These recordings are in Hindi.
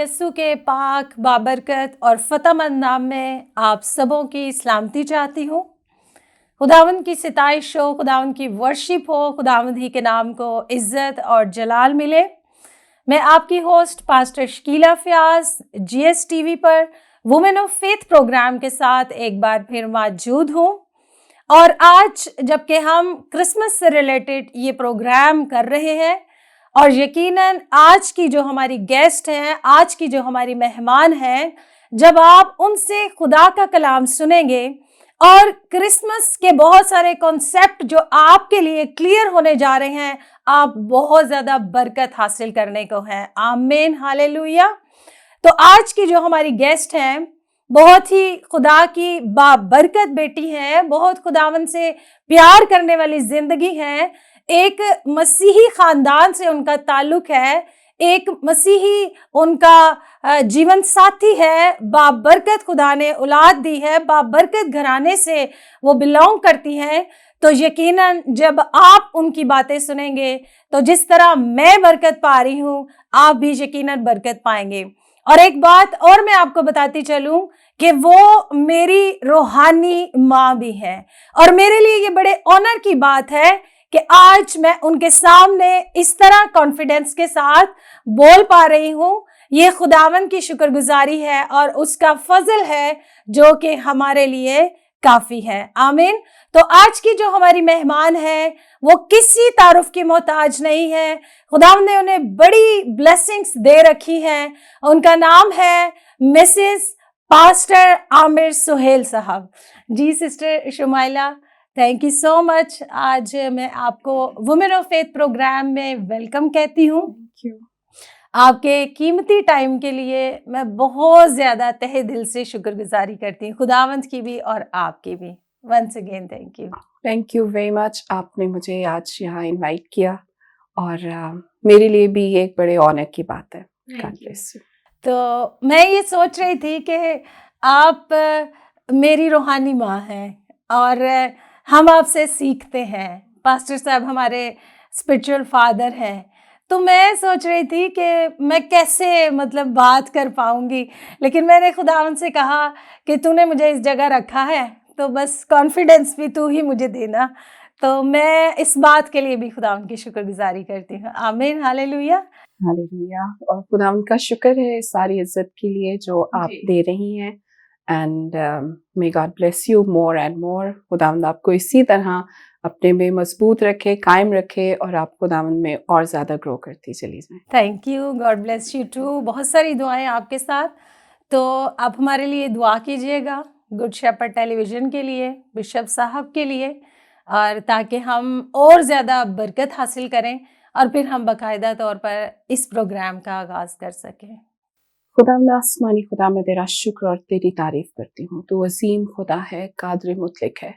यस्सु के पाक बाबरकत और फ़तेहमंद नाम में आप सबों की सलामती चाहती हूँ। खुदावंद की सिताइश हो, खुदावंद की वर्शिप हो, खुदावंद ही के नाम को इज़्ज़त और जलाल मिले। मैं आपकी host pastor Shakila Fayaz GS TV पर वुमेन ऑफ फेथ प्रोग्राम के साथ एक बार फिर मौजूद हूँ। और आज जबकि हम क्रिसमस से रिलेटेड ये प्रोग्राम कर रहे हैं और यकीनन आज की जो हमारी गेस्ट हैं, आज की जो हमारी मेहमान हैं, जब आप उनसे खुदा का कलाम सुनेंगे और क्रिसमस के बहुत सारे कॉन्सेप्ट जो आपके लिए क्लियर होने जा रहे हैं, आप बहुत ज़्यादा बरकत हासिल करने को हैं। आमीन, हालेलुया। तो आज की जो हमारी गेस्ट हैं बहुत ही खुदा की बाबरकत बेटी है, बहुत खुदावन से प्यार करने वाली जिंदगी है, एक मसीही खानदान से उनका ताल्लुक है, एक मसीही उनका जीवन साथी है, बाबरकत खुदा ने औलाद दी है, बाबरकत घराने से वो बिलोंग करती हैं। तो यकीनन जब आप उनकी बातें सुनेंगे तो जिस तरह मैं बरकत पा रही हूँ, आप भी यकीनन बरकत पाएंगे। और एक बात और मैं आपको बताती चलूं कि वो मेरी रूहानी माँ भी है और मेरे लिए ये बड़े ऑनर की बात है कि आज मैं उनके सामने इस तरह कॉन्फिडेंस के साथ बोल पा रही हूँ। ये खुदावन की शुक्रगुजारी है और उसका फजल है जो कि हमारे लिए काफी है। आमीन। तो आज की जो हमारी मेहमान है वो किसी तारुफ की मोहताज नहीं है। खुदावन ने उन्हें बड़ी ब्लेसिंग्स दे रखी हैं। उनका नाम है मिसेस पास्टर आमिर सुहेल साहब। जी sister Shumaila, thank you so much. आज मैं आपको वुमेन ऑफ फेथ प्रोग्राम में वेलकम कहती हूँ। आपके कीमती टाइम के लिए मैं बहुत ज़्यादा तहे दिल से शुक्रगुजारी करती हूँ, खुदावंद की भी और आपकी भी। Once again thank you very much. आपने मुझे आज यहाँ इनवाइट किया और मेरे लिए भी ये एक बड़े ऑनर की बात है। God bless you. तो मैं ये सोच रही थी कि आप मेरी रूहानी माँ हैं और हम आपसे सीखते हैं। पास्टर साहब हमारे स्पिरिचुअल फादर हैं। तो मैं सोच रही थी कि मैं कैसे मतलब बात कर पाऊंगी, लेकिन मैंने खुदावन से कहा कि तूने मुझे इस जगह रखा है तो बस कॉन्फिडेंस भी तू ही मुझे देना। तो मैं इस बात के लिए भी खुदावन की शुक्रगुजारी करती हूँ। आमीन, हालेलुया। हालेलुया। और खुदावंद का शुक्र है सारी इज्जत के लिए जो आप दे रही हैं। And may God bless you more and more. खुदावंद आपको इसी तरह अपने में मजबूत रखे, कायम रखे और आप खुदावंद में और ज़्यादा ग्रो करती चली जाएं। Thank you, God bless you too. बहुत सारी दुआएं आपके साथ। तो आप हमारे लिए दुआ कीजिएगा, गुड शेपर्ड टेलीविज़न के लिए, बिशप साहब के लिए, और ताकि हम और ज़्यादा बरकत हासिल करें और फिर हम बाकायदा तौर पर इस प्रोग्राम का आगाज़ कर सकें। खुदावंद आसमानी खुदा, मैं तेरा शुक्र और तेरी तारीफ करती हूँ। तू अजीम खुदा है, कादर मुतलक है,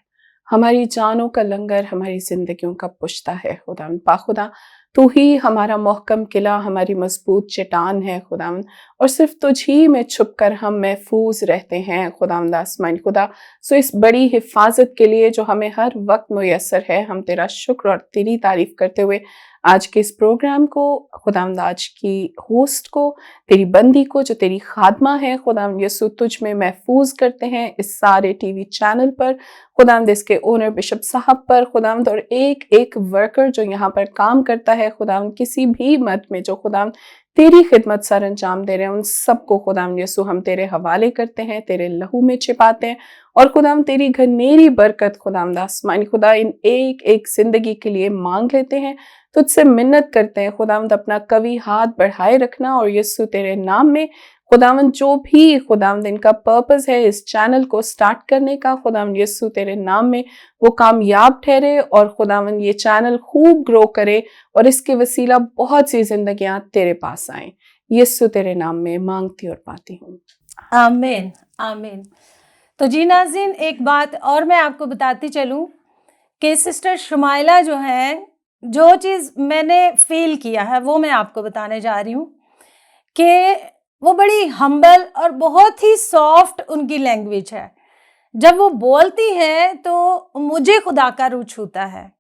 हमारी जानों का लंगर, हमारी जिंदगियों का पुश्ता है। खुदावंद पाखुदा, तू ही हमारा मोहकम किला, हमारी मजबूत चट्टान है खुदावंद, और सिर्फ तुझ ही में छुपकर हम महफूज रहते हैं खुदावंद आसमानी खुदा। सो इस बड़ी हिफाजत के लिए जो हमें हर वक्त मुयस्सर है, हम तेरा शुक्र और तेरी तारीफ करते हुए आज के इस प्रोग्राम को, खुदावंद आज की होस्ट को, तेरी बंदी को जो तेरी खादमा है खुदावंद यीशु, तुझ में महफूज करते हैं इस सारे टीवी चैनल पर खुदावंद, इसके ओनर बिशप साहब पर खुदावंद, और एक एक वर्कर जो यहाँ पर काम करता है खुदावंद, किसी भी मत में जो खुदावंद तेरी खिदमत सर अंजाम दे रहे हैं, उन सबको खुदावंद यीशु हम तेरे हवाले करते हैं, तेरे लहू में छिपाते हैं। और खुदावंद तेरी घनेरी बरकत खुदावंद आसमानी खुदा इन एक एक जिंदगी के लिए मांग लेते हैं, तुझसे मिन्नत करते हैं खुदावंद, अपना कवी हाथ बढ़ाए रखना। और यीशु तेरे नाम में खुदावंद जो भी खुदावंद इनका पर्पस है इस चैनल को स्टार्ट करने का, खुदावंद यीशु तेरे नाम में वो कामयाब ठहरे और खुदावंद ये चैनल खूब ग्रो करे और इसके वसीला बहुत सी जिंदगियां तेरे पास आए। यीशु तेरे नाम में मांगती और पाती हूँ। आमीन, आमीन। तो जी नाज़रीन, एक बात और मैं आपको बताती चलूं कि सिस्टर शुमाइला जो है, जो चीज़ मैंने फील किया है वो मैं आपको बताने जा रही हूँ कि वो बड़ी हम्बल और बहुत ही सॉफ्ट उनकी लैंग्वेज है। जब वो बोलती हैं तो मुझे खुदा का रूह छूता है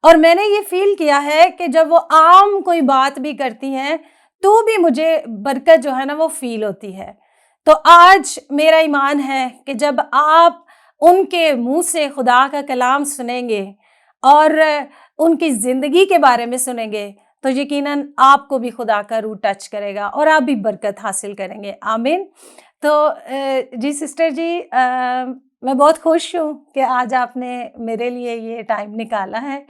और मैंने ये फील किया है कि जब वो आम कोई बात भी करती हैं तो भी मुझे बरकत जो है ना वो फ़ील होती है। तो आज मेरा ईमान है कि जब आप उनके मुँह से खुदा का कलाम सुनेंगे और उनकी ज़िंदगी के बारे में सुनेंगे, तो यकीनन आपको भी खुदा का रूह टच करेगा और आप भी बरकत हासिल करेंगे। आमीन। तो जी सिस्टर जी, मैं बहुत खुश हूँ कि आज आपने मेरे लिए ये टाइम निकाला है।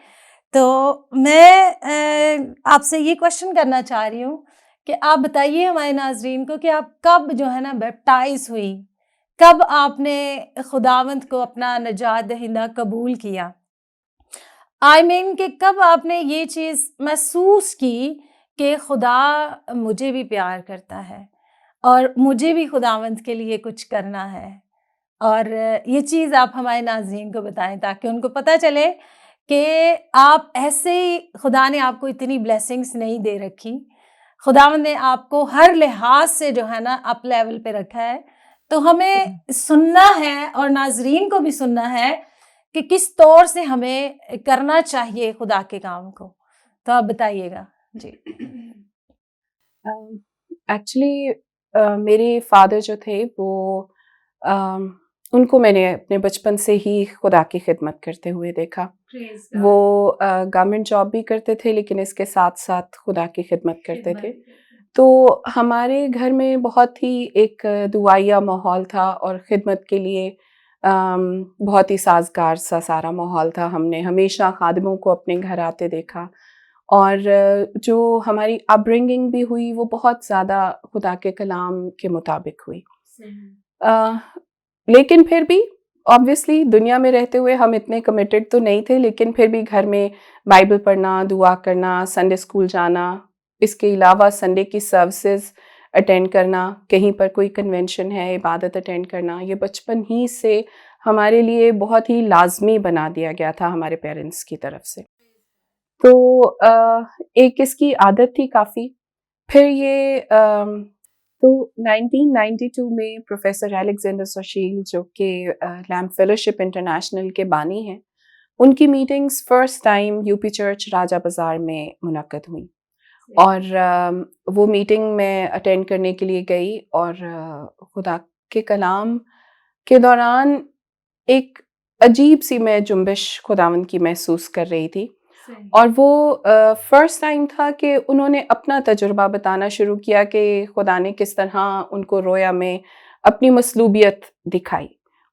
तो मैं आपसे ये क्वेश्चन करना चाह रही हूँ कि आप बताइए हमारे नाज़रीन को कि आप कब जो है ना बैप्टाइज़ हुई? कब आपने खुदावंद को अपना निजात दहिंदा कबूल किया? आई मीन कि कब आपने ये चीज़ महसूस की कि खुदा मुझे भी प्यार करता है और मुझे भी खुदावंद के लिए कुछ करना है? और ये चीज़ आप हमारे नाज़रीन को बताएँ ताकि उनको पता चले कि आप ऐसे ही, खुदा ने आपको इतनी ब्लेसिंग्स नहीं दे रखी। खुदावंद ने आपको हर लिहाज से जो है ना अप लेवल पे रखा है। तो हमें सुनना है और नाज़रीन को भी सुनना है कि किस तौर से हमें करना चाहिए खुदा के काम को। तो आप बताइएगा? जी। एक्चुअली मेरे फादर जो थे वो अम, उनको मैंने अपने बचपन से ही खुदा की खिदमत करते हुए देखा। वो गवर्नमेंट जॉब भी करते थे लेकिन इसके साथ-साथ खुदा की खिदमत करते थे। तो हमारे घर में बहुत ही एक दुआया माहौल था और खिदमत के लिए बहुत ही साज़गार सा सारा माहौल था। हमने हमेशा खादिमों को अपने घर आते देखा और जो हमारी अपब्रिंगिंग भी हुई वो बहुत ज़्यादा खुदा के कलाम के मुताबिक हुई। अ, लेकिन फिर भी ऑब्वियसली दुनिया में रहते हुए हम इतने कमिटेड तो नहीं थे, लेकिन फिर भी घर में बाइबल पढ़ना, दुआ करना, संडे स्कूल जाना, इसके अलावा संडे की सर्विसेज़ अटेंड करना, कहीं पर कोई कन्वेंशन है, इबादत अटेंड करना, ये बचपन ही से हमारे लिए बहुत ही लाज़मी बना दिया गया था हमारे पेरेंट्स की तरफ से। तो एक इसकी आदत थी काफ़ी। फिर ये तो 1992 में प्रोफ़ेसर अलेक्जेंडर सोशील जो कि लैम्प फेलोशिप इंटरनेशनल के बानी हैं, उनकी meetings first time UP church Raja Bazaar में मुनक्कद हुई और वो मीटिंग मैं अटेंड करने के लिए गई और खुदा के कलाम के दौरान एक अजीब-सी मैं जुम्बिश खुदावंद की महसूस कर रही थी। और वो फर्स्ट टाइम था कि उन्होंने अपना तजुर्बा बताना शुरू किया कि खुदा ने किस तरह उनको रोया में अपनी मसलूबियत दिखाई।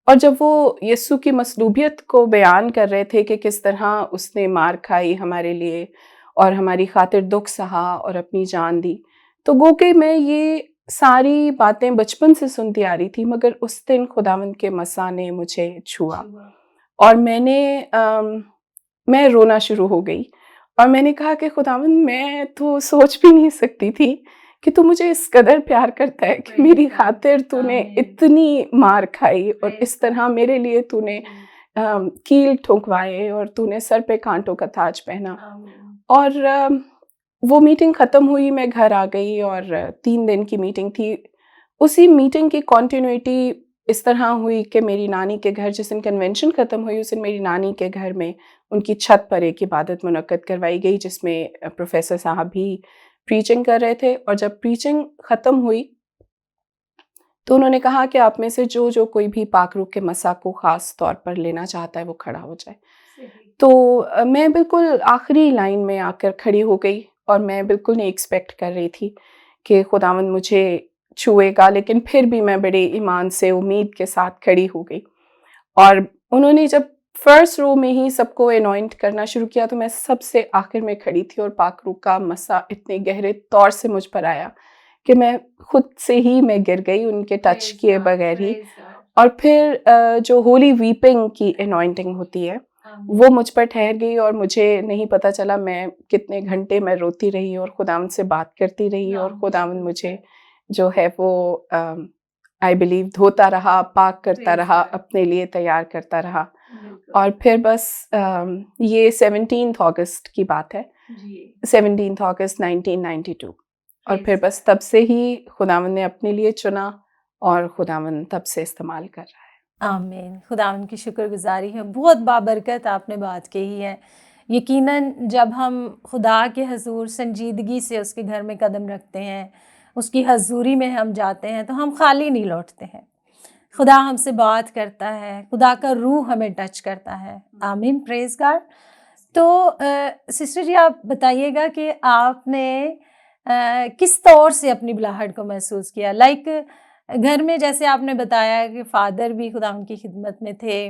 और जब वो यीशु की मसलूबियत को बयान कर रहे थे कि किस तरह उसने मार खाई हमारे लिए और हमारी खातिर दुख सहा और अपनी जान दी, तो गो के मैं ये सारी बातें बचपन से सुनती आ रही थी, मगर उस दिन खुदावंद के मसा ने मुझे छुआ और मैं रोना शुरू हो गई और मैंने कहा कि खुदावंद मैं तो सोच भी नहीं सकती थी कि तू मुझे इस कदर प्यार करता है कि मेरी खातिर तूने इतनी मार खाई और इस तरह मेरे लिए तूने कील ठुकवाए और तूने सर पे कांटों का ताज पहना। और वो मीटिंग ख़त्म हुई, मैं घर आ गई और 3 दिन की मीटिंग थी। उसी मीटिंग की कंटिन्यूटी इस तरह हुई कि मेरी नानी के घर जिस दिन कन्वेंशन ख़त्म हुई उस दिन मेरी नानी के घर में उनकी छत पर एक इबादत मुनक्कद करवाई गई जिसमें प्रोफ़ेसर साहब भी प्रीचिंग कर रहे थे और जब प्रीचिंग ख़त्म हुई तो उन्होंने कहा कि आप में से जो कोई भी पाक रूह के मसा को ख़ास तौर पर लेना चाहता है वो खड़ा हो जाए। तो मैं बिल्कुल आखिरी लाइन में आकर खड़ी हो गई और मैं बिल्कुल नहीं एक्सपेक्ट कर रही थी कि खुदावंद मुझे छुएगा, लेकिन फिर भी मैं बड़े ईमान से उम्मीद के साथ खड़ी हो गई। और उन्होंने जब फर्स्ट रो में ही सबको अनॉइंट करना शुरू किया तो मैं सबसे आखिर में खड़ी थी और पाक रूह का मसा इतने गहरे तौर से मुझ पर आया कि मैं खुद से ही मैं गिर गई उनके टच किए बगैर ही। और फिर जो होली वीपिंग की अनॉइंटिंग होती है वो मुझ पर ठहर गई और मुझे नहीं पता चला मैं कितने घंटे मैं रोती रही और खुदावंद से बात करती रही और खुदावंद मुझे जो है वो आई बिलीव धोता रहा, पाक करता रहा, अपने लिए तैयार करता रहा। और फिर बस ये 17th अगस्त की बात है, 17th अगस्त 1992 और फिर बस तब से ही खुदावंद ने अपने लिए चुना और खुदावंद तब से इस्तेमाल कर रहा है। आमीन। खुदावंद की शुक्रगुज़ारी है। बहुत बाबरकत आपने बात कही है यकीनन जब हम खुदा के हजूर संजीदगी से उसके घर में कदम रखते हैं, उसकी हजूरी में हम जाते हैं, तो हम खाली नहीं लौटते हैं। खुदा हमसे बात करता है, खुदा का रूह हमें टच करता है। आमीन, प्रेज गॉड। तो सिस्टर जी, आप बताइएगा कि आपने किस तौर से अपनी बुलाहट को महसूस किया? लाइक घर में जैसे आपने बताया कि फादर भी खुदा उनकी खिदमत में थे,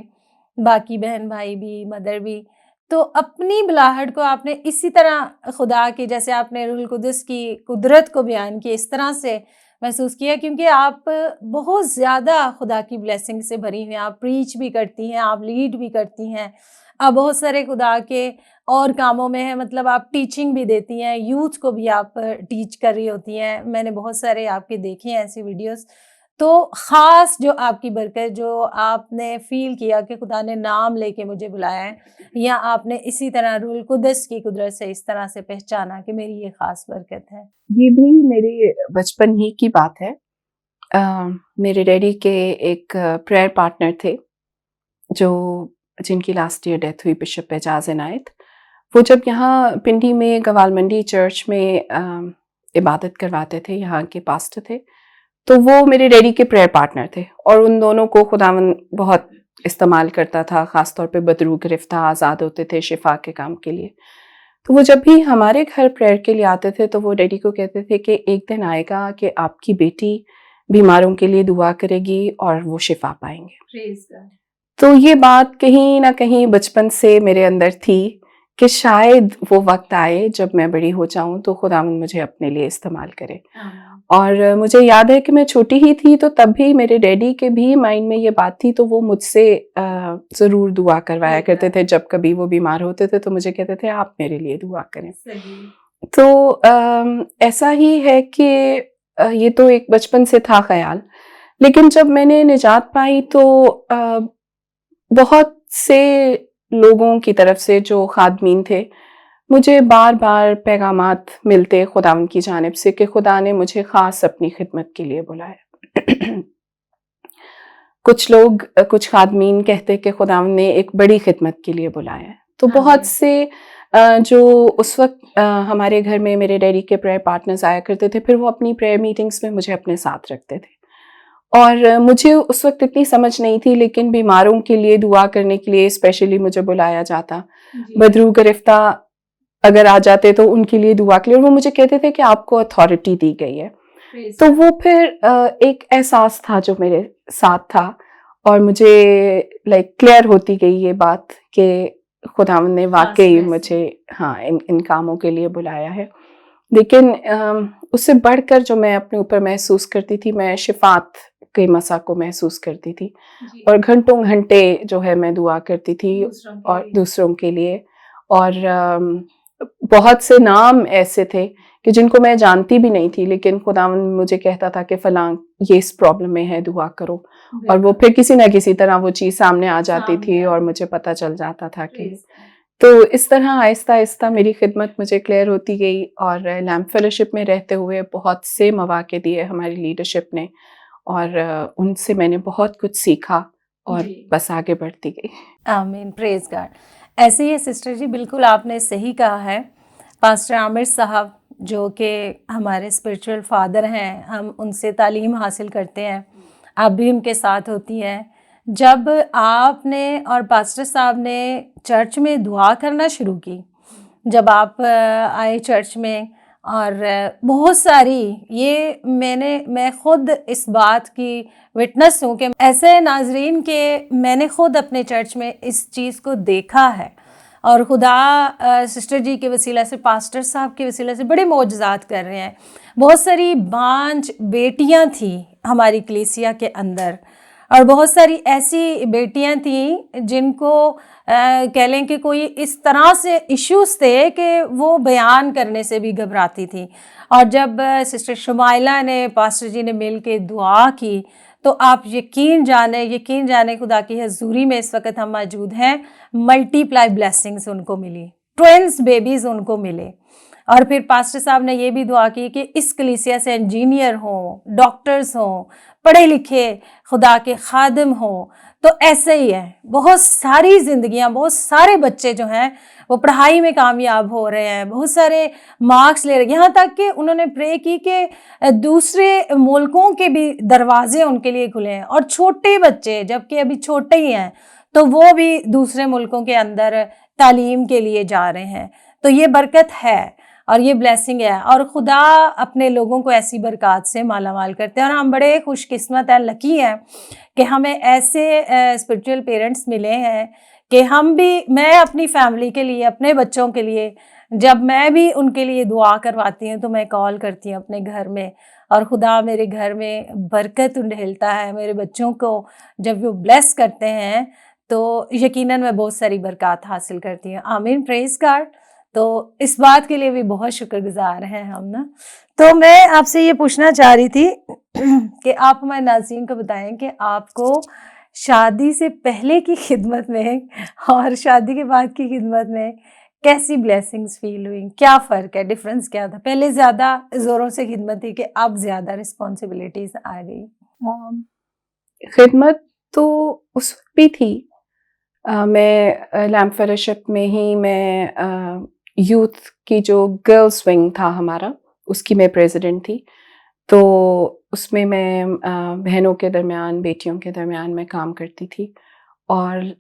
बाकी बहन भाई भी, मदर भी, तो अपनी बुलाहट को आपने इसी तरह खुदा की, जैसे आपने रूहुल कुदस की कुदरत को बयान किया, इस तरह से महसूस किया? क्योंकि आप बहुत ज़्यादा खुदा की ब्लेसिंग से भरी हुई हैं। आप प्रीच भी करती हैं, आप लीड भी करती हैं, आप बहुत सारे खुदा के और कामों में हैं, मतलब आप टीचिंग भी देती हैं, यूथ को भी आप टीच कर रही होती हैं। मैंने बहुत सारे आपके देखे हैं ऐसी वीडियोस। तो ख़ास जो आपकी बरकत, जो आपने फ़ील किया कि खुदा ने नाम लेके मुझे बुलाया है, या आपने इसी तरह रूहुल कुदस की कुदरत से इस तरह से पहचाना कि मेरी ये ख़ास बरकत है? ये भी मेरे बचपन ही की बात है। मेरे डैडी के एक प्रेयर पार्टनर थे, जो जिनकी लास्ट ईयर डेथ हुई, बिशप एजाज इनायत। वो जब यहाँ पिंडी में गवाल मंडी चर्च में इबादत करवाते थे, यहाँ के पास्टर थे, तो वो मेरे डैडी के प्रेयर पार्टनर थे और उन दोनों को खुदावन बहुत इस्तेमाल करता था, ख़ास तौर पे बदरू गिरफ्तार आज़ाद होते थे शिफा के काम के लिए। तो वो जब भी हमारे घर प्रेयर के लिए आते थे तो वो डैडी को कहते थे कि एक दिन आएगा कि आपकी बेटी बीमारों के लिए दुआ करेगी और वो शिफा पाएंगे। तो ये बात कहीं ना कहीं बचपन से मेरे अंदर थी कि शायद वो वक्त आए जब मैं बड़ी हो जाऊं तो खुदावंद मुझे अपने लिए इस्तेमाल करे। और मुझे याद है कि मैं छोटी ही थी तो तब भी मेरे डैडी के भी माइंड में ये बात थी, तो वो मुझसे ज़रूर दुआ करवाया करते थे। जब कभी वो बीमार होते थे तो मुझे कहते थे आप मेरे लिए दुआ करें। तो ऐसा ही है कि ये तो एक बचपन से था ख्याल, लेकिन जब मैंने निजात पाई तो बहुत से लोगों की तरफ से जो खादमीन थे, मुझे बार बार पैगामात मिलते खुदावन की जानिब से कि खुदा ने मुझे ख़ास अपनी खिदमत के लिए बुलाया। कुछ लोग, कुछ खादमीन कहते कि खुदावन ने एक बड़ी खिदमत के लिए बुलाया है। तो बहुत से जो उस वक्त हमारे घर में मेरे डैडी के प्रेयर पार्टनर्स आया करते थे, फिर वो अपनी प्रेयर मीटिंग्स में मुझे अपने साथ रखते थे। और मुझे उस वक्त इतनी समझ नहीं थी, लेकिन बीमारों के लिए दुआ करने के लिए स्पेशली मुझे बुलाया जाता। बदरू गिरफ्तार अगर आ जाते तो उनके लिए दुआ के लिए, और वो मुझे कहते थे कि आपको अथॉरिटी दी गई है। तो वो फिर एक एहसास था जो मेरे साथ था, और मुझे लाइक क्लियर होती गई ये बात कि खुदावंद ने वाकई मुझे इन कामों के लिए बुलाया है। लेकिन उससे बढ़कर जो मैं अपने ऊपर महसूस करती थी, मैं शिफात के मसा को महसूस करती थी, और घंटों घंटे जो है मैं दुआ करती थी और दूसरों के लिए। और बहुत से नाम ऐसे थे कि जिनको मैं जानती भी नहीं थी, लेकिन खुदावंद मुझे कहता था कि फलां ये इस प्रॉब्लम में है, दुआ करो, और वो फिर किसी ना किसी तरह वो चीज़ सामने आ जाती थी और मुझे पता चल जाता था कि तो इस तरह आहिस्ता आहिस्ता मेरी खिदमत मुझे क्लियर होती गई। और लैम्प फेलोशिप में रहते हुए बहुत से मौके दिए हमारी लीडरशिप ने, और उनसे मैंने बहुत कुछ सीखा और बस आगे बढ़ती गई। आमीन, प्रेज गॉड। ऐसे ही है सिस्टर जी, बिल्कुल आपने सही कहा है। पास्टर आमिर साहब जो कि हमारे स्पिरिचुअल फादर हैं, हम उनसे तालीम हासिल करते हैं, आप भी उनके साथ होती हैं। जब आपने और पास्टर साहब ने चर्च में दुआ करना शुरू की, जब आप आए चर्च में, और बहुत सारी ये मैं ख़ुद इस बात की विटनेस हूँ कि ऐसे नाजरीन के मैंने ख़ुद अपने चर्च में इस चीज़ को देखा है, और खुदा सिस्टर जी के वसीला से, पास्टर साहब के वसीला से बड़े मौजज़ात कर रहे हैं। बहुत सारी बांझ बेटियां थी हमारी कलीसिया के अंदर, और बहुत सारी ऐसी बेटियां थीं जिनको कह लें कि कोई इस तरह से इश्यूज़ थे कि वो बयान करने से भी घबराती थी। और जब सिस्टर शुमाइला ने, पास्टर जी ने मिल के दुआ की, तो आप यकीन जाने खुदा की हजूरी में इस वक्त हम मौजूद हैं, मल्टीप्लाई ब्लेसिंग्स उनको मिली, ट्विंस बेबीज़ उनको मिले। और फिर पास्टर साहब ने ये भी दुआ की कि इस कलीसिया से इंजीनियर हों, डॉक्टर्स हों, पढ़े लिखे खुदा के खादिम हों। तो ऐसे ही है, बहुत सारी जिंदगियां, बहुत सारे बच्चे जो हैं वो पढ़ाई में कामयाब हो रहे हैं, बहुत सारे मार्क्स ले रहे हैं, यहाँ तक कि उन्होंने प्रे की कि दूसरे मुल्कों के भी दरवाजे उनके लिए खुले हैं। और छोटे बच्चे जबकि अभी छोटे ही हैं तो वो भी दूसरे मुल्कों के अंदर तालीम के लिए जा रहे हैं। तो ये बरकत है और ये ब्लेसिंग है, और खुदा अपने लोगों को ऐसी बरकत से मालामाल करते हैं। और हम बड़े खुशकिस्मत हैं, लकी हैं कि हमें ऐसे स्पिरिचुअल पेरेंट्स मिले हैं कि मैं अपनी फैमिली के लिए, अपने बच्चों के लिए, जब मैं भी उनके लिए दुआ करवाती हूँ तो मैं कॉल करती हूँ अपने घर में, और खुदा मेरे घर में बरकत ढेलता है। मेरे बच्चों को जब वो ब्लेस करते हैं तो यकीनन मैं बहुत सारी बरकत हासिल करती हूँ। आमीन, प्रेज गॉड। तो इस बात के लिए भी बहुत शुक्रगुजार हैं हम ना। तो मैं आपसे ये पूछना चाह रही थी कि आप हमारे नाज़रीन को बताएं कि आपको शादी से पहले की खिदमत में और शादी के बाद की खिदमत में कैसी ब्लेसिंग्स फील हुई, क्या फ़र्क है, डिफरेंस क्या था? पहले ज़्यादा ज़ोरों से खिदमत थी कि अब ज़्यादा रिस्पॉन्सिबिलिटीज़ आ गई? खिदमत तो उस वक्त भी थी। मैं लैम्प फेलोशिप में ही मैं यूथ की जो गर्ल्स विंग था हमारा, उसकी मैं प्रेसिडेंट थी। तो उसमें मैं बहनों के दरमियान, बेटियों के दरमियान मैं काम करती थी, और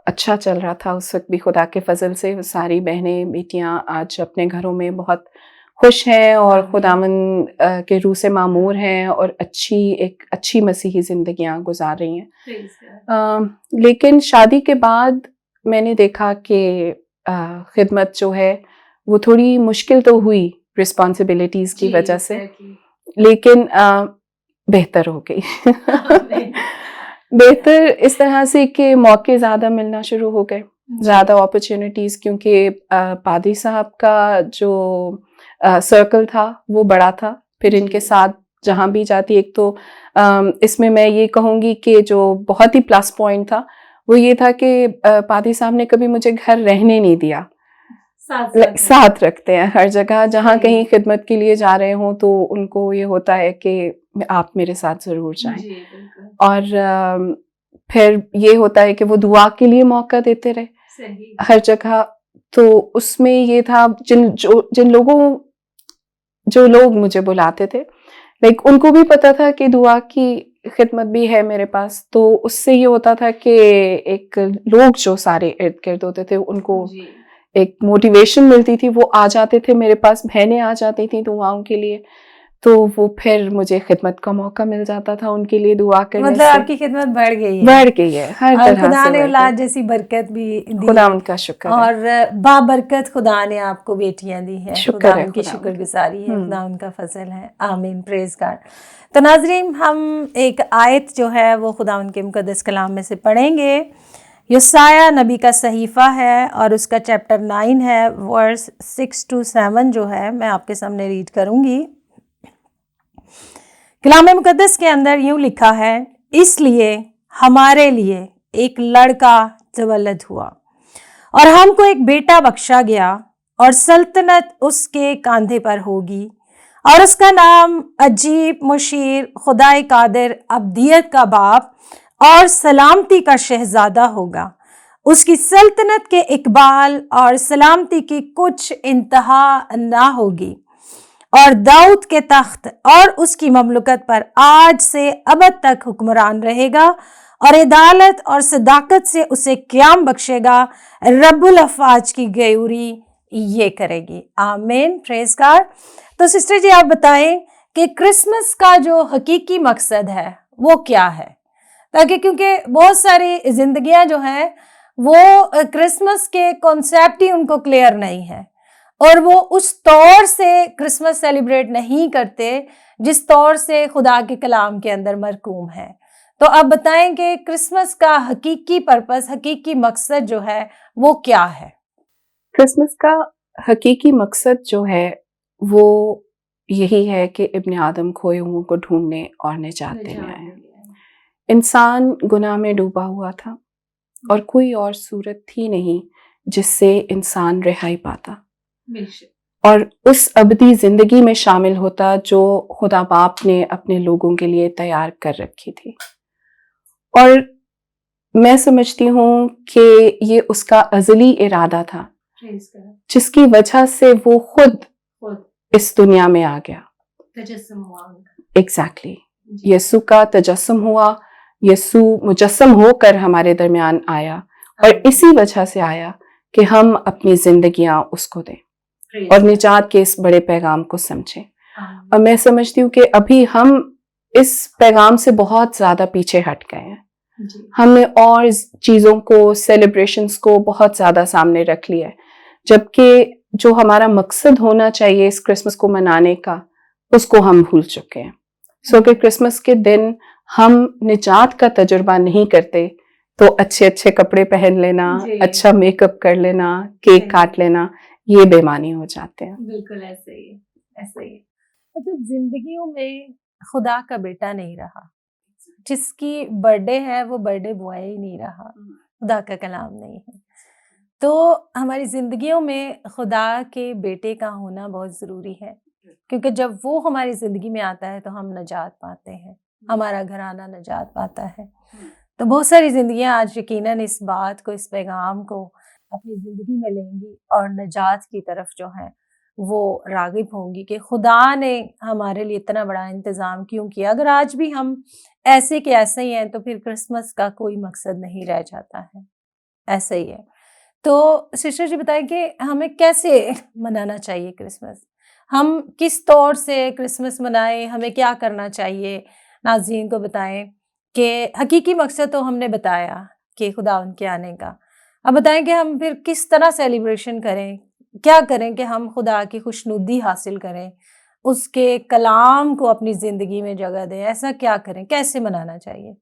अच्छा चल रहा था उस वक्त भी। खुदा के फजल से वो सारी बहनें, बेटियां आज अपने घरों में बहुत खुश हैं और खुदावंद के रूह से मामूर हैं और एक अच्छी मसीही ज़िंदगियां गुजार रही हैं। लेकिन शादी के बाद मैंने देखा कि खिदमत जो है वो थोड़ी मुश्किल तो हुई रिस्पॉन्सिबिलिटीज़ की वजह से, लेकिन बेहतर हो गई। बेहतर इस तरह से कि मौके ज़्यादा मिलना शुरू हो गए, ज़्यादा अपॉर्चुनिटीज़, क्योंकि पादी साहब का जो सर्कल था वो बड़ा था। फिर इनके साथ जहाँ भी जाती, एक तो इसमें मैं ये कहूँगी कि जो बहुत ही प्लस पॉइंट था वो ये था कि पादी साहब ने कभी मुझे घर रहने नहीं दिया। साथ रखते हैं हर जगह, जहाँ कहीं खिदमत के लिए जा रहे हों तो उनको ये होता है कि आप मेरे साथ ज़रूर जाएं। और फिर ये होता है कि वो दुआ के लिए मौका देते रहे हर जगह। तो उसमें ये था, जो लोग मुझे बुलाते थे, लाइक उनको भी पता था कि दुआ की खिदमत भी है मेरे पास। तो उससे ये होता था कि एक लोग जो सारे इर्द गिर्द होते थे उनको एक मोटिवेशन मिलती थी, वो आ जाते थे मेरे पास, बहनें आ जाती थी दुआओं के लिए। तो वो फिर मुझे खिदमत का मौका मिल जाता था उनके लिए दुआ करने मतलब से। आपकी खिदमत बढ़ गई है हर और तरह खुदा से ने बढ़ औलाद गई। जैसी बरकत भी दी, खुदा उनका शुक्र है। और बाबरकत खुदा ने आपको बेटियां दी हैं। शुक्र खुदा है, उनकी खुदा शुक्रगुजारी है, खुदा उनका फजल है। आमीन, प्रेज गॉड। तो नाजरीन, हम एक आयत जो है वो खुदा उनके मुकद्दस कलाम में से पढ़ेंगे। यसाया नबी का सहीफ़ा है और उसका चैप्टर 9 है, वर्स 6 to 7 जो है मैं आपके सामने रीड करूंगी। कलाम मुकद्दस के अंदर यूं लिखा है, इसलिए हमारे लिए एक लड़का तवल्लद हुआ और हमको एक बेटा बख्शा गया, और सल्तनत उसके कांधे पर होगी, और उसका नाम अजीब, मुशीर, खुदाए कादिर, अब्दियत का बाप और सलामती का शहजादा होगा। उसकी सल्तनत के इकबाल और सलामती की कुछ इंतहा ना होगी, और दाऊद के तख्त और उसकी ममलुकत पर आज से अबद तक हुक्मरान रहेगा, और अदालत और सदाकत से उसे क़याम बख्शेगा। रब्बुल अफ़वाज की गयूरी ये करेगी। आमीन, प्रेज़ गॉड। तो सिस्टर जी, आप बताएं कि क्रिसमस का जो हकीकी मकसद है वो क्या है? ताकि क्योंकि बहुत सारी जिंदगियां जो हैं वो क्रिसमस के कॉन्सेप्ट ही उनको क्लियर नहीं है, और वो उस तौर से क्रिसमस सेलिब्रेट नहीं करते जिस तौर से खुदा के कलाम के अंदर मरकूम है। तो आप बताएं कि क्रिसमस का हकीकी पर्पस, हकीकी मकसद जो है वो क्या है? क्रिसमस का हकीकी मकसद जो है वो यही है कि इब्ने आदम खोए हुओं को ढूंढने और निजात देने आए। इंसान गुनाह में डूबा हुआ था और कोई और सूरत थी नहीं जिससे इंसान रिहाई पाता और उस अबदी जिंदगी में शामिल होता जो खुदा बाप ने अपने लोगों के लिए तैयार कर रखी थी। और मैं समझती हूँ कि ये उसका अज़ली इरादा था, जिसकी वजह से वो खुद इस दुनिया में आ गया। एग्जैक्टली, यीशु का तजस्सुम हुआ, यीशु मुजस्सम होकर हमारे दरमियान आया, और इसी वजह से आया कि हम अपनी जिंदगियां उसको दें और निजात के इस बड़े पैगाम को समझें। और मैं समझती हूँ कि अभी हम इस पैगाम से बहुत ज्यादा पीछे हट गए हैं। हमने और चीजों को, सेलिब्रेशंस को बहुत ज्यादा सामने रख लिया है, जबकि जो हमारा मकसद होना चाहिए इस क्रिसमस को मनाने का, उसको हम भूल चुके हैं। सो कि क्रिसमस के दिन हम निजात का तजुर्बा नहीं करते तो अच्छे अच्छे कपड़े पहन लेना, अच्छा मेकअप कर लेना, केक काट लेना, ये बेमानी हो जाते हैं। बिल्कुल ऐसे ही, ऐसे ही। मतलब जिंदगियों में खुदा का बेटा नहीं रहा, जिसकी बर्थडे है वो बर्थडे बॉय ही नहीं रहा, खुदा का कलाम नहीं है। तो हमारी जिंदगियों में खुदा के बेटे का होना बहुत ज़रूरी है, क्योंकि जब वो हमारी ज़िंदगी में आता है तो हम नजात पाते हैं, हमारा घराना नजात पाता है। तो बहुत सारी ज़िंदगियां आज यकीनन इस बात को, इस पैगाम को अपनी ज़िंदगी में लेंगी और नजात की तरफ जो है वो राग़िब होंगी कि खुदा ने हमारे लिए इतना बड़ा इंतज़ाम क्यों किया। अगर आज भी हम ऐसे के ऐसे ही हैं तो फिर क्रिसमस का कोई मकसद नहीं रह जाता है, ऐसे ही है। तो सिस्टर जी बताएं कि हमें कैसे मनाना चाहिए क्रिसमस, हम किस तौर से क्रिसमस मनाएं, हमें क्या करना चाहिए, नाज़रीन को बताएं कि हकीकी मकसद तो हमने बताया कि खुदा उनके आने का। अब बताएं कि हम फिर किस तरह सेलिब्रेशन करें, क्या करें कि हम खुदा की खुशनुदी हासिल करें, उसके कलाम को अपनी ज़िंदगी में जगह दें, ऐसा क्या करें, कैसे मनाना चाहिए?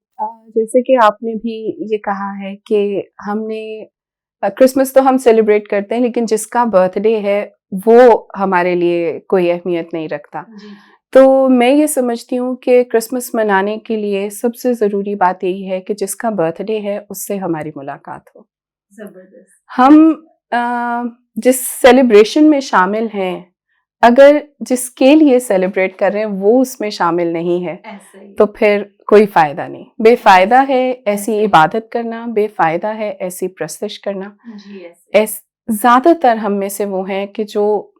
जैसे कि आपने भी ये कहा है कि हमने क्रिसमस तो हम सेलिब्रेट करते हैं, लेकिन जिसका बर्थडे है वो हमारे लिए कोई अहमियत नहीं रखता। तो मैं ये समझती हूँ कि क्रिसमस मनाने के लिए सबसे ज़रूरी बात यही है कि जिसका बर्थडे है उससे हमारी मुलाकात हो। ज़बरदस्त। हम जिस सेलिब्रेशन में शामिल हैं, अगर जिसके लिए सेलिब्रेट कर रहे हैं वो उसमें शामिल नहीं है तो फिर कोई फ़ायदा नहीं। बेफ़ायदा है ऐसी इबादत करना, बेफ़ायदा है ऐसी प्रस्तश करना। ज़्यादातर हम में से वो हैं कि जो,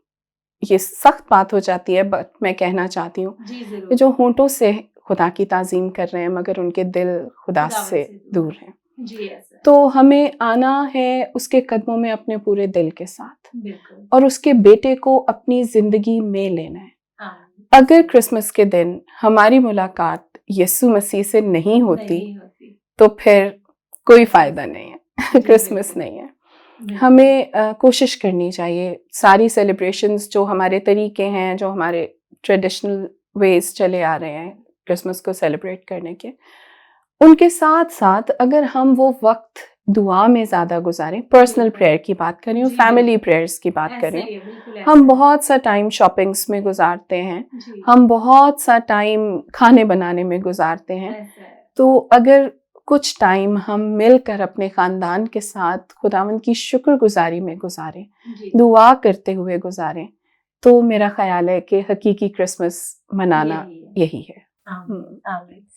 ये सख्त बात हो जाती है बट मैं कहना चाहती हूँ कि जो होंठों से खुदा की ताज़ीम कर रहे हैं मगर उनके दिल खुदा से दूर हैं। तो हमें आना है उसके कदमों में अपने पूरे दिल के साथ और उसके बेटे को अपनी ज़िंदगी में लेना है। अगर क्रिसमस के दिन हमारी मुलाकात यीशु मसीह से नहीं होती तो फिर कोई फ़ायदा नहीं है, क्रिसमस नहीं है। हमें कोशिश करनी चाहिए सारी सेलिब्रेशंस जो हमारे तरीके हैं, जो हमारे ट्रेडिशनल वेज चले आ रहे हैं क्रिसमस को सेलिब्रेट करने के, उनके साथ साथ अगर हम वो वक्त दुआ में ज़्यादा गुजारें, पर्सनल प्रेयर की बात करें, फैमिली प्रेयर्स की बात करें। हम बहुत सा टाइम शॉपिंग्स में गुजारते हैं, हम बहुत सा टाइम खाने बनाने में गुजारते हैं। तो अगर कुछ टाइम हम मिलकर अपने ख़ानदान के साथ खुदावंद की शुक्रगुजारी में गुजारें, दुआ करते हुए गुजारें, तो मेरा ख्याल है कि हकीकी क्रिसमस मनाना यही है। आमीन।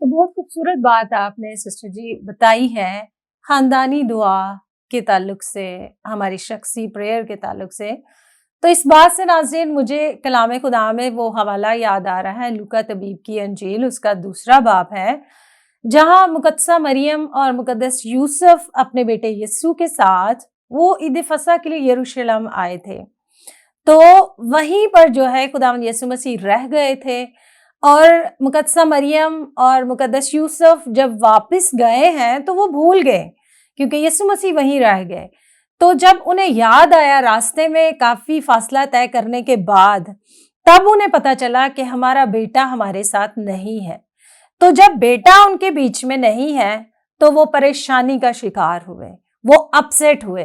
तो बहुत खूबसूरत बात आपने सिस्टर जी बताई है, ख़ानदानी दुआ के ताल्लुक से, हमारी शख्सी प्रेयर के ताल्लुक से। तो इस बात से नाज़रीन मुझे कलाम खुदा में वो हवाला याद आ रहा है, लूका तबीब की अंजील उसका 2 बाब है, जहाँ मुक़द्दसा मरियम और मुक़द्दस यूसुफ अपने बेटे यीशु के साथ वो ईद फसह के लिए यरूशलेम आए थे। तो वहीं पर जो है खुदावंद यीशु मसीह रह गए थे और मुक़द्दसा मरियम और मुक़द्दस यूसुफ जब वापस गए हैं तो वो भूल गए क्योंकि यीशु मसीह वहीं रह गए। तो जब उन्हें याद आया रास्ते में काफ़ी फासला तय करने के बाद, तब उन्हें पता चला कि हमारा बेटा हमारे साथ नहीं है। तो जब बेटा उनके बीच में नहीं है तो वो परेशानी का शिकार हुए, वो अपसेट हुए,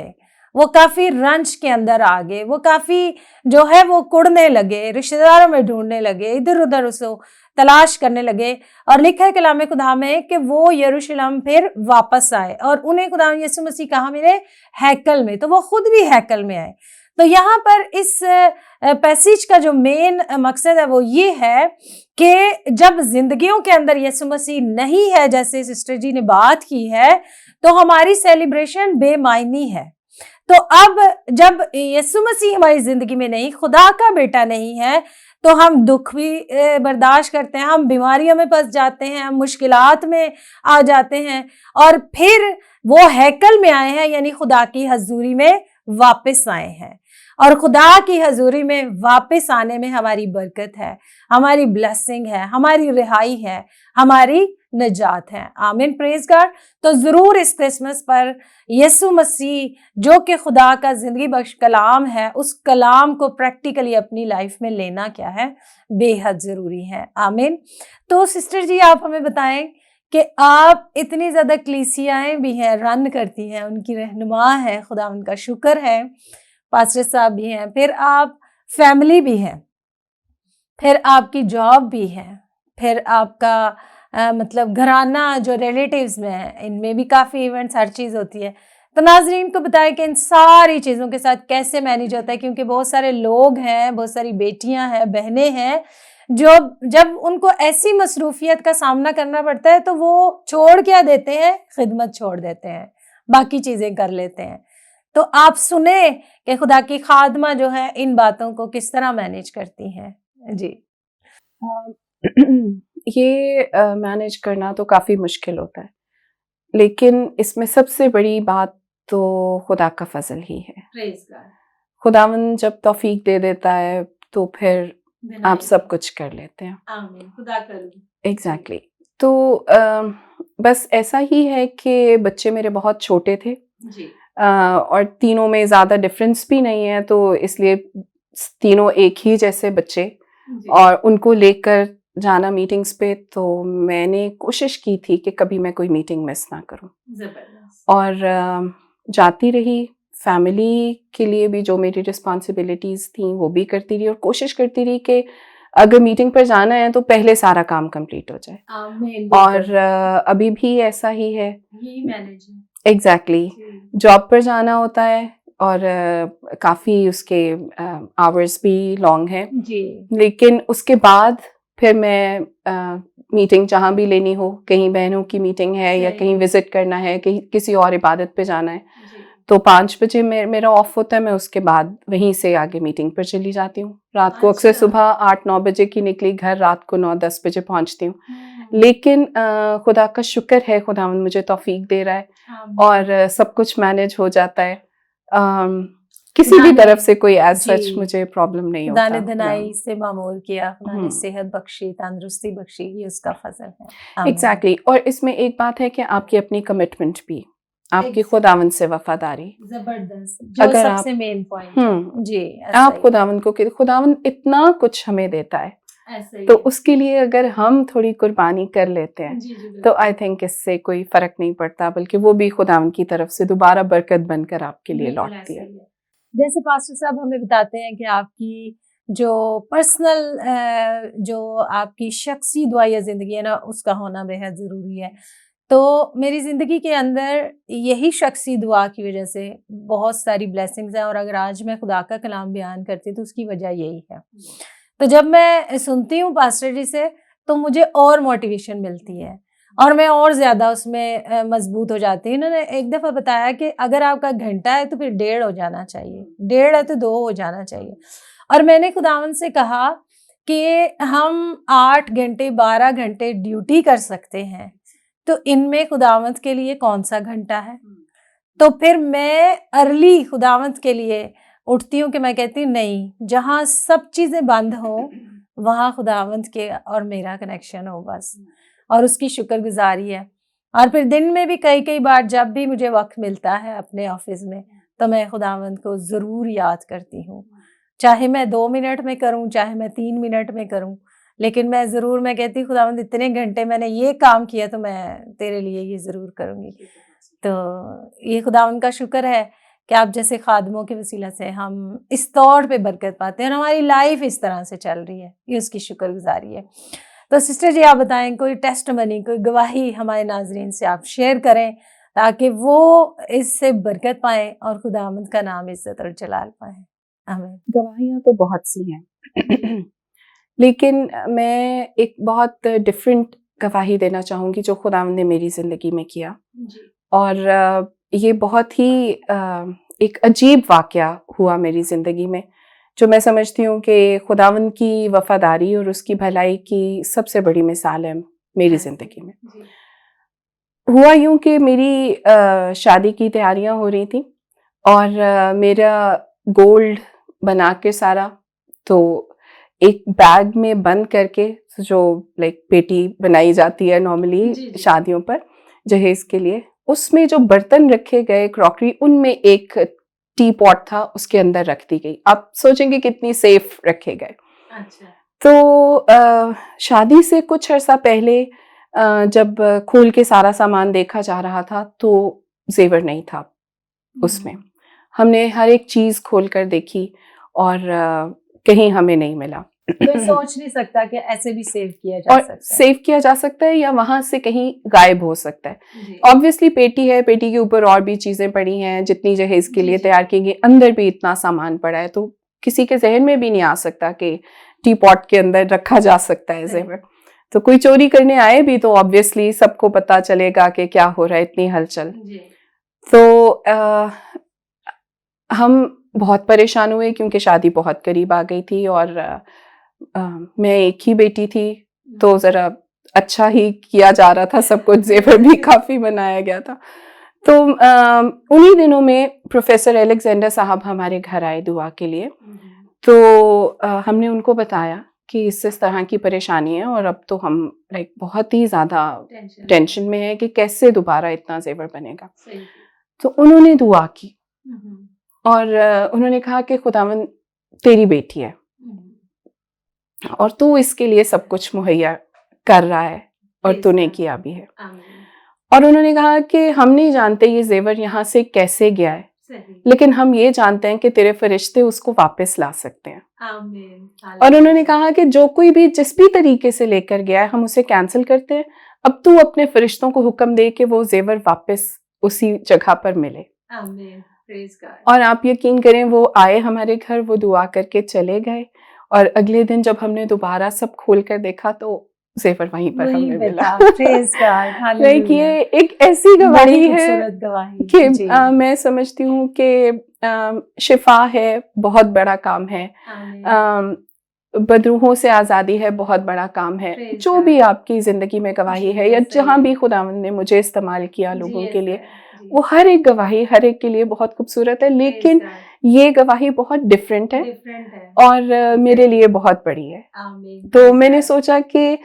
वो काफ़ी रंज के अंदर आ गए, वो काफ़ी जो है वो कुड़ने लगे, रिश्तेदारों में ढूंढने लगे, इधर उधर उसको तलाश करने लगे। और लिखा है कलाम खुदा में कि वो यरूशलेम फिर वापस आए और उन्हें खुदा यीशु मसीह कहाँ मिले? हैकल में। तो वो खुद भी हैकल में आए। तो यहाँ पर इस पैसेज का जो मेन मकसद है वो ये है कि जब जिंदगियों के अंदर यीशु मसीह नहीं है, जैसे सिस्टर जी ने बात की है, तो हमारी सेलिब्रेशन बेमायनी है। तो अब जब यीशु मसीह हमारी जिंदगी में नहीं, खुदा का बेटा नहीं है, तो हम दुख भी बर्दाश्त करते हैं, हम बीमारियों में फंस जाते हैं, हम मुश्किलात में आ जाते हैं, और फिर वो हैकल में आए हैं, यानी खुदा की हजूरी में वापस आए हैं। और खुदा की हजूरी में वापस आने में हमारी बरकत है, हमारी ब्लेसिंग है, हमारी रिहाई है, हमारी निजात है। आमीन, प्रेज गॉड। तो जरूर इस क्रिसमस पर यीशु मसीह जो कि खुदा का जिंदगी बख्श कलाम है, उस कलाम को प्रैक्टिकली अपनी लाइफ में लेना क्या है, बेहद जरूरी है। आमीन। तो सिस्टर जी, आप हमें बताएं कि आप इतनी ज्यादा कलीसियाएं भी हैं, रन करती हैं, उनकी रहनुमा है, खुदा उनका शुक्र है, पास्टर साहब भी हैं, फिर आप फैमिली भी हैं, फिर आपकी जॉब भी है, फिर आपका मतलब घराना जो रिलेटिव्स में है, इनमें भी काफ़ी इवेंट्स, हर चीज़ होती है। तो नाजरीन को बताएं कि इन सारी चीज़ों के साथ कैसे मैनेज होता है, क्योंकि बहुत सारे लोग हैं, बहुत सारी बेटियां हैं, बहनें हैं, जो जब उनको ऐसी मसरूफियत का सामना करना पड़ता है तो वो छोड़ क्या देते हैं, खिदमत छोड़ देते हैं, बाकी चीज़ें कर लेते हैं। तो आप सुने कि खुदा की खादमा जो है इन बातों को किस तरह मैनेज करती हैं। जी। ये मैनेज करना तो काफ़ी मुश्किल होता है, लेकिन इसमें सबसे बड़ी बात तो खुदा का फजल ही है। खुदावन जब तौफीक दे देता है तो फिर आप सब कुछ कर लेते हैं। आमीन, खुदा करूं। एग्जैक्टली। तो बस ऐसा ही है कि बच्चे मेरे बहुत छोटे थे जी। और तीनों में ज़्यादा डिफरेंस भी नहीं है, तो इसलिए तीनों एक ही जैसे बच्चे, और उनको लेकर जाना मीटिंग्स पे, तो मैंने कोशिश की थी कि कभी मैं कोई मीटिंग मिस ना करूं, और जाती रही। फैमिली के लिए भी जो मेरी रिस्पॉन्सिबिलिटीज़ थी वो भी करती रही, और कोशिश करती रही कि अगर मीटिंग पर जाना है तो पहले सारा काम कंप्लीट हो जाए। और अभी भी ऐसा ही है। एग्जैक्टली। जॉब पर जाना होता है और काफ़ी उसके आवर्स भी लॉन्ग हैं, लेकिन उसके बाद फिर मैं मीटिंग जहाँ भी लेनी हो, कहीं बहनों की मीटिंग है या कहीं विजिट करना है, कहीं किसी और इबादत पे जाना है, तो 5 बजे मेरा ऑफ होता है, मैं उसके बाद वहीं से आगे मीटिंग पर चली जाती हूँ। रात को अक्सर सुबह 8-9 बजे की निकली, घर रात को 9-10 बजे पहुँचती हूँ। लेकिन खुदा का शुक्र है, खुदावंद मुझे तौफीक दे रहा है और सब कुछ मैनेज हो जाता है। किसी भी तरफ से कोई एज सच मुझे प्रॉब्लम नहीं होता। खुदा ने धनाई से मामूर किया, खुदा ने सेहत बख्शी, तंदुरुस्ती बख्शी, ये उसका फजल है। एग्जैक्टली। और इसमें एक बात है कि आपकी अपनी कमिटमेंट भी, आपकी खुदावंद से वफादारी, जबरदस्त, जो अगर सबसे मेन पॉइंट है। जी, आप खुदावंद को, खुदावंद इतना कुछ हमें देता है, तो उसके लिए अगर हम थोड़ी कुर्बानी कर लेते हैं तो आई थिंक इससे कोई फर्क नहीं पड़ता, बल्कि वो भी खुदावंद की तरफ से दोबारा बरकत बनकर आपके लिए लौटती है। जैसे पास्टर साहब हमें बताते हैं कि आपकी जो पर्सनल जो आपकी शख्सी दुआ या जिंदगी है ना, उसका होना बेहद ज़रूरी है। तो मेरी ज़िंदगी के अंदर यही शख्सी दुआ की वजह से बहुत सारी ब्लेसिंग्स हैं, और अगर आज मैं खुदा का कलाम बयान करती हूँ तो उसकी वजह यही है। तो जब मैं सुनती हूँ पास्टर जी से तो मुझे और मोटिवेशन मिलती है और मैं और ज़्यादा उसमें मजबूत हो जाती हूँ। इन्होंने एक दफ़ा बताया कि अगर आपका घंटा है तो फिर 1.5 हो जाना चाहिए, 1.5 है तो 2 हो जाना चाहिए। और मैंने खुदावंद से कहा कि हम 8 घंटे 12 घंटे ड्यूटी कर सकते हैं, तो इनमें खुदावंद के लिए कौन सा घंटा है। तो फिर मैं अर्ली खुदावंद के लिए उठती हूँ कि मैं कहती हूँ नहीं, जहाँ सब चीज़ें बंद हो वहाँ खुदावंद के और मेरा कनेक्शन हो बस, और उसकी शुक्रगुजारी है। और फिर दिन में भी कई बार जब भी मुझे वक्त मिलता है अपने ऑफिस में, तो मैं खुदावंद को ज़रूर याद करती हूँ, चाहे मैं 2 मिनट में करूँ, चाहे मैं 3 मिनट में करूँ, लेकिन मैं ज़रूर, मैं कहती हूँ खुदावंद इतने घंटे मैंने ये काम किया तो मैं तेरे लिए ये ज़रूर करूँगी। तो ये खुदावंद का शुक्र है कि आप जैसे खादमों के वसीला से हम इस तौर पे बरकत पाते हैं और हमारी लाइफ इस तरह से चल रही है, ये उसकी शुक्रगुजारी है। तो सिस्टर जी आप बताएं, कोई टेस्टमनी, कोई गवाही हमारे नाजरीन से आप शेयर करें ताकि वो इससे बरकत पाएं और खुदावंद का नाम इज्जत और जलाल पाएं। आमीन। गवाहियाँ तो बहुत सी हैं लेकिन मैं एक बहुत डिफरेंट गवाही देना चाहूँगी जो खुदावंद ने मेरी ज़िंदगी में किया। जी। और ये बहुत ही एक अजीब वाक़या हुआ मेरी ज़िंदगी में, जो मैं समझती हूँ कि खुदावंद की वफ़ादारी और उसकी भलाई की सबसे बड़ी मिसाल है मेरी ज़िंदगी में। जी। हुआ यूँ कि मेरी शादी की तैयारियाँ हो रही थी और मेरा गोल्ड बना के सारा, तो एक बैग में बंद करके, जो लाइक पेटी बनाई जाती है जी, नॉर्मली जी। शादियों पर जहेज़ के लिए, उसमें जो बर्तन रखे गए क्रॉकरी, उनमें एक टी पॉट था, उसके अंदर रख दी गई। आप सोचेंगे कितनी सेफ रखे गए। अच्छा। तो शादी से कुछ अर्सा पहले जब खोल के सारा सामान देखा जा रहा था तो ज़ेवर नहीं था उसमें। हमने हर एक चीज़ खोल कर देखी और कहीं हमें नहीं मिला। कोई सोच नहीं सकता कि ऐसे भी सेव किया जा और सकता है। सेव किया जा सकता है या वहाँ से कहीं गायब हो सकता है। जी। ऑब्वियसली पेटी है, पेटी के ऊपर और भी चीज़ें पड़ी हैं, जितनी जहेज़ के जी, लिए जी। तैयार की गई, अंदर भी इतना सामान पड़ा है, तो किसी के ज़हन में भी नहीं आ सकता कि टी पॉट के अंदर रखा जा सकता है सही। ज़ेवर। तो कोई चोरी करने आए भी तो ऑब्वियसली सबको पता चलेगा कि क्या हो रहा है, इतनी हलचल। जी। तो हम बहुत परेशान हुए क्योंकि शादी बहुत करीब आ गई थी और मैं एक ही बेटी थी, तो ज़रा अच्छा ही किया जा रहा था, सब कुछ ज़ेवर भी काफ़ी बनाया गया था। तो उन्हीं दिनों में प्रोफ़ेसर अलेक्जेंडर साहब हमारे घर आए दुआ के लिए। तो हमने उनको बताया कि इस तरह की परेशानी है और अब तो हम लाइक बहुत ही ज़्यादा टेंशन में है कि कैसे दोबारा इतना ज़ेवर बनेगा। सही। तो उन्होंने दुआ की और उन्होंने कहा कि खुदावंद तेरी बेटी है और तू इसके लिए सब कुछ मुहैया कर रहा है और तूने किया भी है। और उन्होंने कहा कि हम नहीं जानते ये ज़ेवर यहाँ से कैसे गया है, लेकिन हम ये जानते हैं कि तेरे फरिश्ते उसको वापस ला सकते हैं। आमीन। और उन्होंने कहा कि जो कोई भी जिस भी तरीके से लेकर गया है, हम उसे कैंसिल करते हैं। अब तू अपने फरिश्तों को हुक्म दे कि वो ज़ेवर वापस उसी जगह पर मिले। आमीन। Praise God. और आप यकीन करें, वो आए हमारे घर, वो दुआ करके चले गए और अगले दिन जब हमने दोबारा सब खोल कर देखा तो ज़ेवर वहीं पर वहीं हमें पे मिला। था। Praise God. Like hallelujah. ये एक ऐसी बड़ी गवाही है खूबसूरत गवाही। कि जी। मैं समझती हूँ कि शिफा है, बहुत बड़ा काम है। आमीन। बदरूहों से आज़ादी है, बहुत बड़ा काम है। प्रेज़ जो गॉड। भी आपकी ज़िंदगी में गवाही जी, है या ऐसा जहाँ ही भी है। खुदावंद ने मुझे इस्तेमाल किया लोगों जी, के ऐसा लिए, है। जी। वो हर एक गवाही हर एक के लिए बहुत खूबसूरत है, प्रेज़ लेकिन गॉड। ये गवाही बहुत डिफरेंट है डिफरेंट है। और मेरे लिए बहुत बड़ी है। आमीन। तो प्रेज़ मैंने गॉड। सोचा कि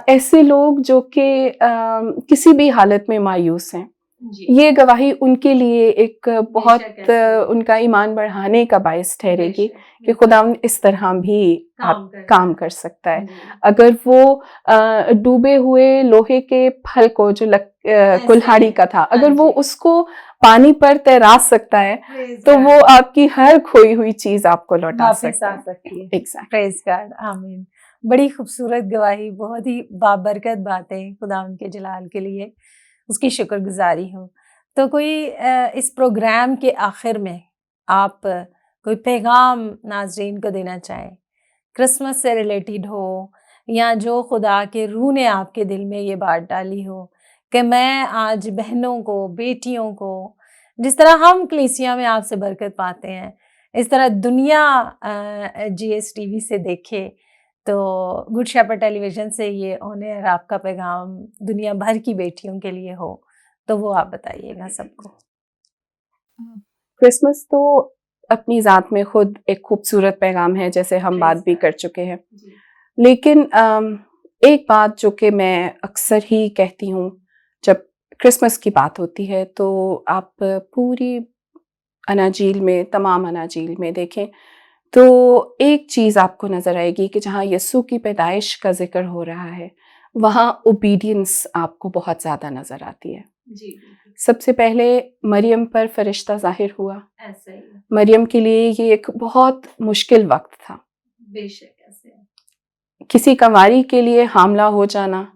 ऐसे लोग जो कि किसी भी हालत में मायूस हैं, जी। ये गवाही उनके लिए एक बहुत बेशक ऐसे ही है। उनका ईमान बढ़ाने का बायस ठहरेगी बेशक, कि बिल्कुल। खुदावंद इस तरह भी काम करता काम है। कर सकता है। जी। अगर वो डूबे हुए लोहे के फल को जो ऐसे कुल्हाड़ी ही। का था, हाँ अगर वो जी। उसको पानी पर तैरा सकता है, प्रेज़ तो वो गॉड। आपकी हर खोई हुई चीज़ आपको लौटा वापस सकता आ है। सकती है। एग्ज़ैक्ट। Praise God. आमीन। बड़ी खूबसूरत गवाही, बहुत ही बाबरकत बातें खुदावंद के जलाल के लिए, उसकी शुक्रगुज़ारी हो। तो कोई इस प्रोग्राम के आखिर में आप कोई पैगाम नाज़रीन को देना चाहें? क्रिसमस से रिलेटेड हो या जो खुदा के रूह ने आपके दिल में ये बात डाली हो कि मैं आज बहनों को, बेटियों को, जिस तरह हम कलीसिया में आपसे बरकत पाते हैं, इस तरह दुनिया GS TV से देखे, तो गुड शेपर्ड टेलीविज़न से ये ऑन एयर आपका पैगाम दुनिया भर की बेटियों के लिए हो, तो वो आप बताइएगा सबको। क्रिसमस तो अपनी ज़ात में खुद एक खूबसूरत पैगाम है, जैसे हम बात भी कर चुके हैं। जी। लेकिन एक बात जो कि मैं अक्सर ही कहती हूँ जब क्रिसमस की बात होती है, तो आप पूरी अनाजील में, तमाम अनाजील में देखें तो एक चीज़ आपको नज़र आएगी कि जहाँ यीशु की पैदाइश का ज़िक्र हो रहा है, वहाँ ओबीडियंस आपको बहुत ज़्यादा नज़र आती है। जी। सबसे पहले मरियम पर फरिश्ता ज़ाहिर हुआ। ऐसा ही है। मरियम के लिए ये एक बहुत मुश्किल वक़्त था। बेशक ऐसे है। किसी कंवारी के लिए हामला हो जाना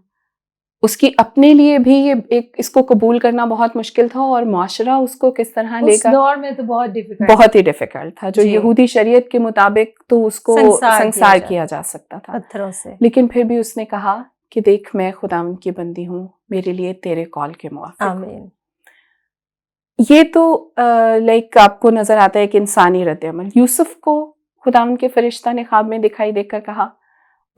उसकी अपने लिए भी ये एक इसको कबूल करना बहुत मुश्किल था, और माशरा उसको किस तरह उस लेगा, दौर में तो बहुत ही डिफिकल्ट था। जो जी। यहूदी शरीयत के मुताबिक तो उसको संसार किया जा सकता था पत्थरों से, लेकिन फिर भी उसने कहा कि देख, मैं खुदावंद की बंदी हूँ, मेरे लिए तेरे कॉल के मुआफिक हूँ। आमीन। ये तो लाइक आपको नजर आता है कि इंसानी रद्द-ए-अमल। यूसुफ को खुदावंद के फरिश्ता ने ख्वाब में दिखाई देकर कहा,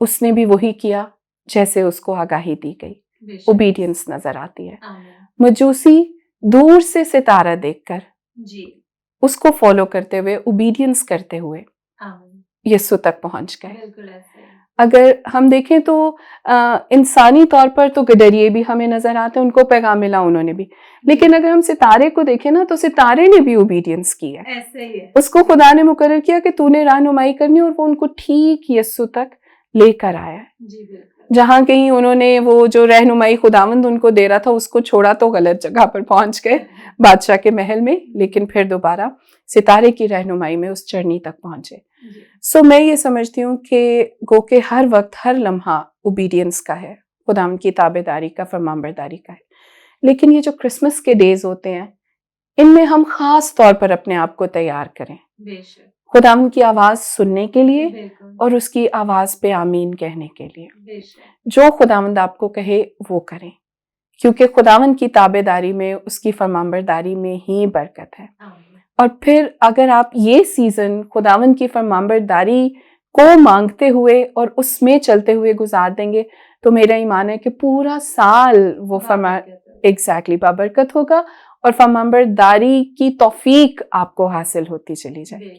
उसने भी वही किया जैसे उसको आगाही दी गई। ओबीडियंस नजर आती है। मजूसी दूर से सितारा देखकर जी उसको फॉलो करते हुए, ओबीडियंस करते हुए यीशु तक पहुंच गए। अगर हम देखें तो इंसानी तौर पर तो गडरिये भी हमें नजर आते हैं, उनको पैगाम मिला उन्होंने भी, लेकिन अगर हम सितारे को देखें ना, तो सितारे ने भी ओबीडियंस की है। ऐसे ही है। उसको खुदा ने मुकर्रर किया कि तूने रहनुमाई करनी, और वो उनको ठीक यीशु तक लेकर आया है। जी बिल्कुल। जहां कहीं उन्होंने वो जो रहनुमाई खुदावंद उनको दे रहा था उसको छोड़ा तो गलत जगह पर पहुंच गए, बादशाह के महल में, लेकिन फिर दोबारा सितारे की रहनुमाई में उस चरनी तक पहुंचे। सो मैं ये समझती हूँ कि गो के हर वक्त हर लम्हा ओबीडियंस का है, खुदावंद की ताबेदारी का, फरमाबरदारी का है। लेकिन ये जो क्रिसमस के डेज होते हैं, इनमें हम खास तौर पर अपने आप को तैयार करें खुदावंद की आवाज सुनने के लिए और उसकी आवाज पे आमीन कहने के लिए। जो खुदावंद आपको कहे वो करें, क्योंकि खुदावंद की ताबेदारी में, उसकी फरमाबरदारी में ही बरकत है। और फिर अगर आप ये सीजन खुदावंद की फरमाबरदारी को मांगते हुए और उसमें चलते हुए गुजार देंगे, तो मेरा ईमान है कि पूरा साल वो एग्जैक्टली बाबरकत होगा और फरमाबरदारी की तौफीक आपको हासिल होती चली जाए।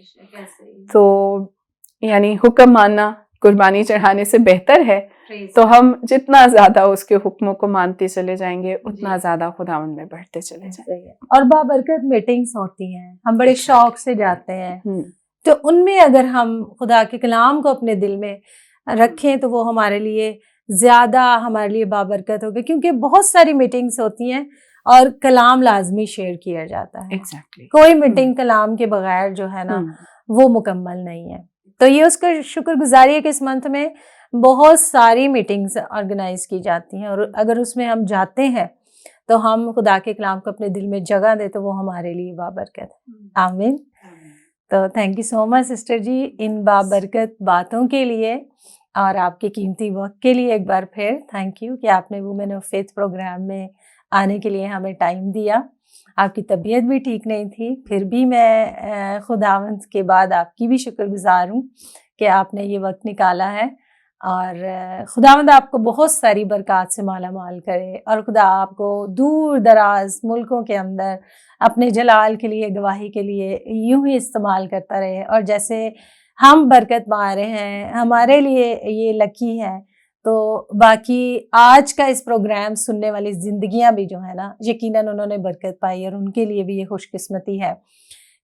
तो यानी हुक्म मानना कुर्बानी चढ़ाने से बेहतर है, तो हम जितना ज्यादा उसके हुक्मों को मानते चले जाएंगे, उतना ज्यादा खुदावंद में बढ़ते चले जाएंगे। और बाबरकत मीटिंग्स होती हैं, हम बड़े शौक से जाते हैं, तो उनमें अगर हम खुदा के कलाम को अपने दिल में रखें तो वो हमारे लिए ज्यादा हमारे लिए बाबरकत होगी, क्योंकि बहुत सारी मीटिंग्स होती हैं और कलाम लाजमी शेयर किया जाता है। Exactly. कोई मीटिंग कलाम के बगैर जो है ना वो मुकम्मल नहीं है। तो ये उसका शुक्रगुजारी है कि इस मंथ में बहुत सारी मीटिंग्स ऑर्गेनाइज की जाती हैं, और अगर उसमें हम जाते हैं तो हम खुदा के कलाम को अपने दिल में जगह दे तो वो हमारे लिए बाबरकत है। आमीन। तो thank you so much sister ji इन बाबरकत बातों के लिए और आपके कीमती वक्त के लिए। एक बार फिर थैंक यू कि आपने वुमेन ऑफ फेथ प्रोग्राम में आने के लिए हमें टाइम दिया। आपकी तबीयत भी ठीक नहीं थी, फिर भी मैं खुदावंद के बाद आपकी भी शुक्रगुजार हूँ कि आपने ये वक्त निकाला है, और खुदावंद आपको बहुत सारी बरकत से माला माल करे, और खुदा आपको दूर दराज मुल्कों के अंदर अपने जलाल के लिए, गवाही के लिए यूं ही इस्तेमाल करता रहे। और जैसे हम बरकत पा रहे हैं, हमारे लिए ये लकी है, तो बाकी आज का इस प्रोग्राम सुनने वाली जिंदगियां भी जो है ना, यकीनन उन्होंने बरकत पाई, और उनके लिए भी ये खुशकिस्मती है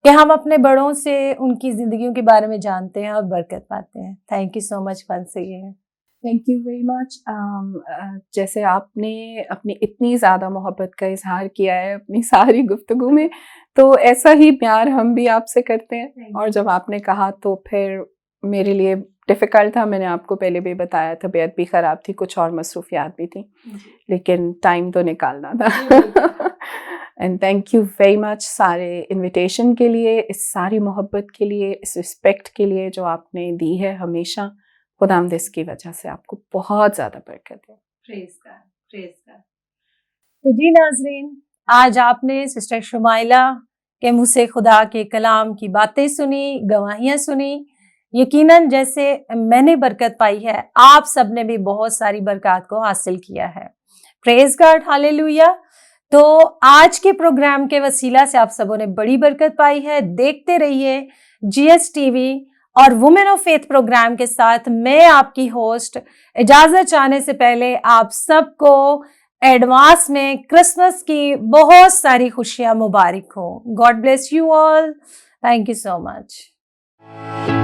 कि हम अपने बड़ों से उनकी जिंदगियों के बारे में जानते हैं और बरकत पाते हैं। Thank you so much once again. Thank you very much. जैसे आपने अपनी इतनी ज़्यादा मोहब्बत का इजहार किया है अपनी सारी गुफ्तगू में, तो ऐसा ही प्यार हम भी आपसे करते हैं। और जब आपने कहा तो फिर मेरे लिए डिफ़िकल्ट था, मैंने आपको पहले भी बताया, तबीयत भी ख़राब थी, कुछ और मसरूफियात भी थी, लेकिन टाइम तो निकालना था। And thank you very much सारे इनविटेशन के लिए, इस सारी मोहब्बत के लिए, इस रिस्पेक्ट के लिए जो आपने दी है हमेशा। खुदावंद इसकी वजह से आपको बहुत ज़्यादा बरकत है। Praise God, praise God. तो जी नाज़रीन, आज आपने सिस्टर शुमाइला के मुँह से खुदा के कलाम की बातें सुनी, गवाहियाँ सुनी। यकीनन जैसे मैंने बरकत पाई है, आप सब ने भी बहुत सारी बरकत को हासिल किया है। Praise God, hallelujah. तो आज के प्रोग्राम के वसीला से आप सबों ने बड़ी बरकत पाई है। देखते रहिए GS TV और वुमेन ऑफ फेथ प्रोग्राम के साथ मैं आपकी होस्ट। इजाजत चाहने से पहले आप सबको एडवांस में क्रिसमस की बहुत सारी खुशियां मुबारक हो। God bless you all. Thank you so much.